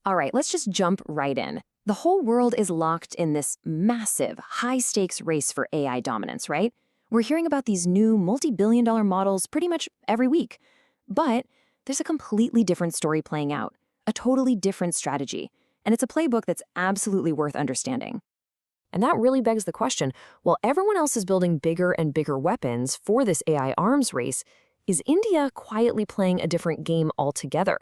All right, let's just jump right in. The whole world is locked in this massive, high-stakes race for AI dominance, right? We're hearing about these new multi-billion-dollar models pretty much every week. But there's a completely different story playing out, a totally different strategy, and it's a playbook that's absolutely worth understanding. And that really begs the question, while everyone else is building bigger and bigger weapons for this AI arms race, is India quietly playing a different game altogether?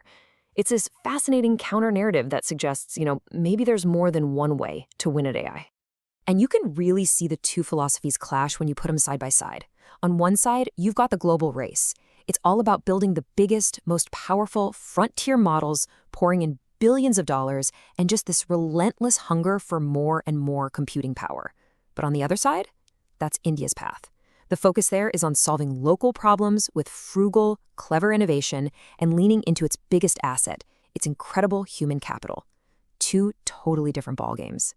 It's this fascinating counter-narrative that suggests, maybe there's more than one way to win at AI. And you can really see the two philosophies clash when you put them side by side. On one side, you've got the global race. It's all about building the biggest, most powerful frontier models, pouring in billions of dollars, and just this relentless hunger for more and more computing power. But on the other side, that's India's path. The focus there is on solving local problems with frugal, clever innovation and leaning into its biggest asset, its incredible human capital. Two totally different ballgames.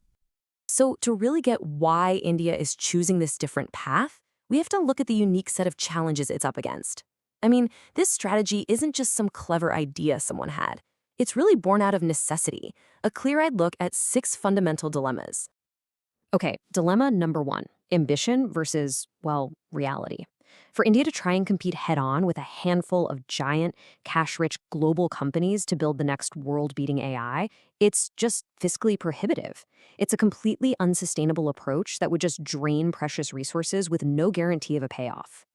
So to really get why India is choosing this different path, we have to look at the unique set of challenges it's up against. I mean, this strategy isn't just some clever idea someone had. It's really born out of necessity, a clear-eyed look at 6 fundamental dilemmas. Okay, dilemma number 1, ambition versus, reality. For India to try and compete head-on with a handful of giant, cash-rich global companies to build the next world-beating AI, it's just fiscally prohibitive. It's a completely unsustainable approach that would just drain precious resources with no guarantee of a payoff.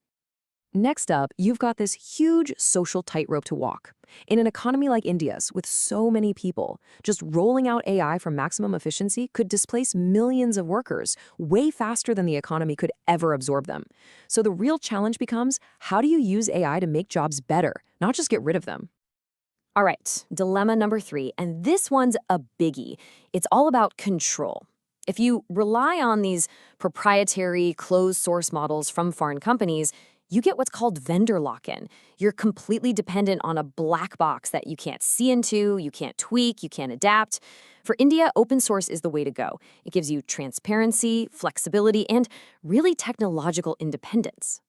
Next up, you've got this huge social tightrope to walk. In an economy like India's, with so many people, just rolling out AI for maximum efficiency could displace millions of workers way faster than the economy could ever absorb them. So the real challenge becomes, how do you use AI to make jobs better, not just get rid of them? All right, dilemma number 3, and this one's a biggie. It's all about control. If you rely on these proprietary, closed-source models from foreign companies, you get what's called vendor lock-in. You're completely dependent on a black box that you can't see into, you can't tweak, you can't adapt. For India, open source is the way to go. It gives you transparency, flexibility, and really technological independence.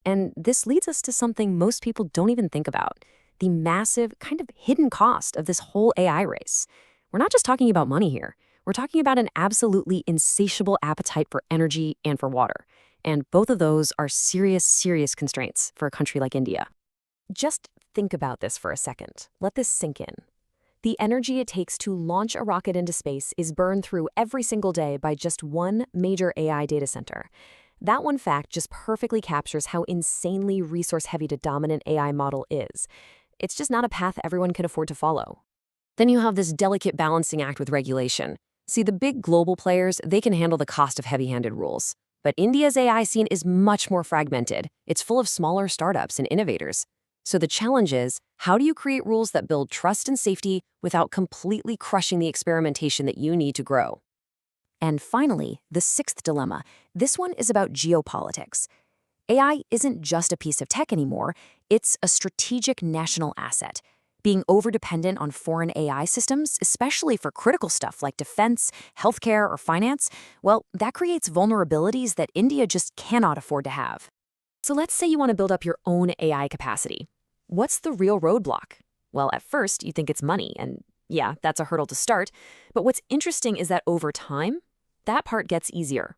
And this leads us to something most people don't even think about, the massive, kind of hidden cost of this whole AI race. We're not just talking about money here. We're talking about an absolutely insatiable appetite for energy and for water. And both of those are serious, serious constraints for a country like India. Just think about this for a second. Let this sink in. The energy it takes to launch a rocket into space is burned through every single day by just one major AI data center. That one fact just perfectly captures how insanely resource-heavy the dominant AI model is. It's just not a path everyone can afford to follow. Then you have this delicate balancing act with regulation. See, the big global players, they can handle the cost of heavy-handed rules. But India's AI scene is much more fragmented. It's full of smaller startups and innovators. So the challenge is, how do you create rules that build trust and safety without completely crushing the experimentation that you need to grow? And finally, the 6th dilemma. This one is about geopolitics. AI isn't just a piece of tech anymore. It's a strategic national asset. Being overdependent on foreign AI systems, especially for critical stuff like defense, healthcare, or finance, that creates vulnerabilities that India just cannot afford to have. So let's say you want to build up your own AI capacity. What's the real roadblock? Well, at first, you think it's money, and yeah, that's a hurdle to start. But what's interesting is that over time, that part gets easier.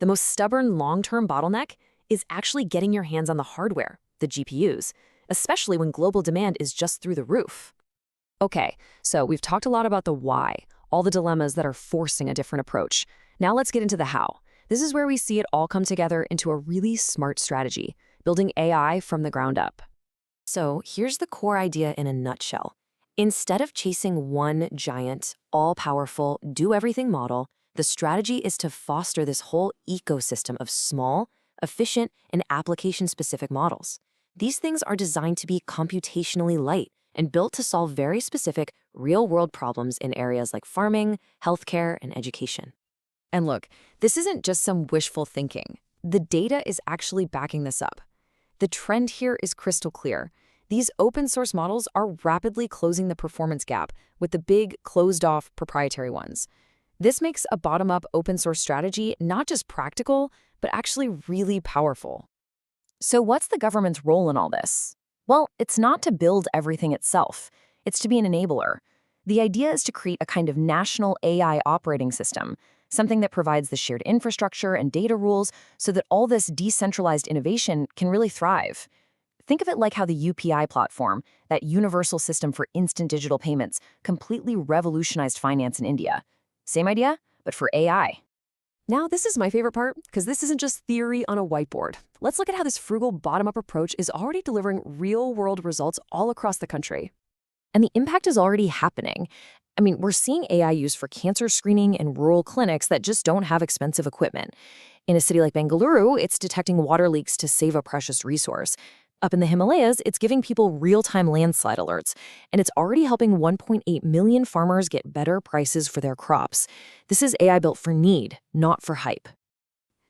The most stubborn long-term bottleneck is actually getting your hands on the hardware, the GPUs, especially when global demand is just through the roof. Okay, so we've talked a lot about the why, all the dilemmas that are forcing a different approach. Now let's get into the how. This is where we see it all come together into a really smart strategy, building AI from the ground up. So here's the core idea in a nutshell. Instead of chasing one giant, all-powerful, do-everything model, the strategy is to foster this whole ecosystem of small, efficient, and application-specific models. These things are designed to be computationally light and built to solve very specific, real-world problems in areas like farming, healthcare, and education. And look, this isn't just some wishful thinking. The data is actually backing this up. The trend here is crystal clear. These open-source models are rapidly closing the performance gap with the big, closed-off proprietary ones. This makes a bottom-up open-source strategy not just practical, but actually really powerful. So what's the government's role in all this? Well, it's not to build everything itself. It's to be an enabler. The idea is to create a kind of national AI operating system, something that provides the shared infrastructure and data rules so that all this decentralized innovation can really thrive. Think of it like how the UPI platform, that universal system for instant digital payments, completely revolutionized finance in India. Same idea, but for AI. Now, this is my favorite part, because this isn't just theory on a whiteboard. Let's look at how this frugal bottom-up approach is already delivering real-world results all across the country. And the impact is already happening. I mean, we're seeing AI used for cancer screening in rural clinics that just don't have expensive equipment. In a city like Bengaluru, it's detecting water leaks to save a precious resource. Up in the Himalayas, it's giving people real-time landslide alerts, and it's already helping 1.8 million farmers get better prices for their crops. This is AI built for need, not for hype.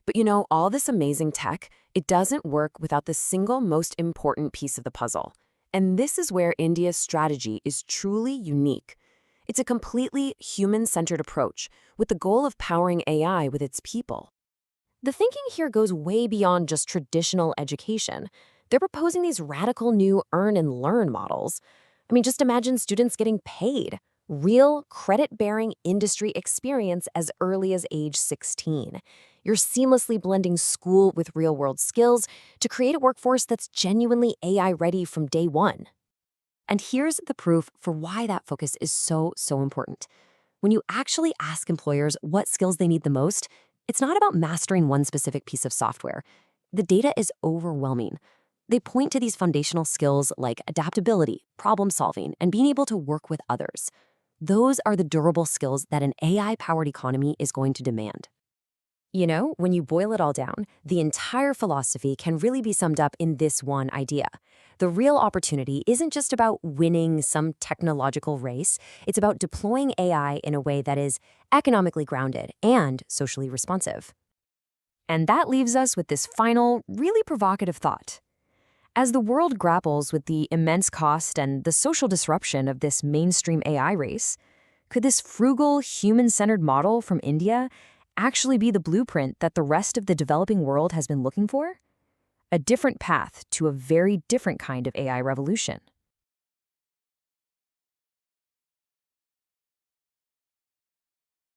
But all this amazing tech, it doesn't work without the single most important piece of the puzzle. And this is where India's strategy is truly unique. It's a completely human-centered approach, with the goal of powering AI with its people. The thinking here goes way beyond just traditional education. They're proposing these radical new earn and learn models. I mean, just imagine students getting paid. Real, credit-bearing industry experience as early as age 16. You're seamlessly blending school with real-world skills to create a workforce that's genuinely AI-ready from day one. And here's the proof for why that focus is so important. When you actually ask employers what skills they need the most, it's not about mastering one specific piece of software. The data is overwhelming. They point to these foundational skills like adaptability, problem solving, and being able to work with others. Those are the durable skills that an AI-powered economy is going to demand. When you boil it all down, the entire philosophy can really be summed up in this one idea. The real opportunity isn't just about winning some technological race. It's about deploying AI in a way that is economically grounded and socially responsive. And that leaves us with this final, really provocative thought. As the world grapples with the immense cost and the social disruption of this mainstream AI race, could this frugal, human-centered model from India actually be the blueprint that the rest of the developing world has been looking for? A different path to a very different kind of AI revolution.